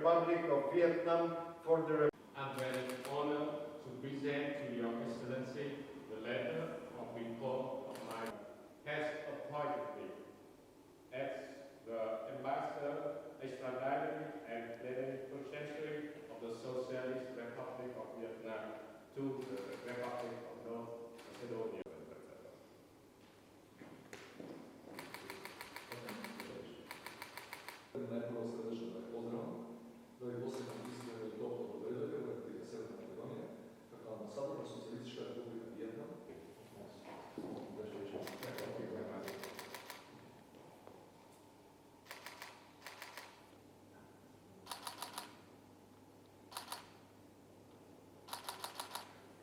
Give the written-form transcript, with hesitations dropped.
Republic of Vietnam for the I'm very honored to present to Your Excellency the letter of report of my has appointed me as the Ambassador Extraordinary and Plenipotentiary of the Socialist Republic of Vietnam to the Republic of North Macedonia. Letter was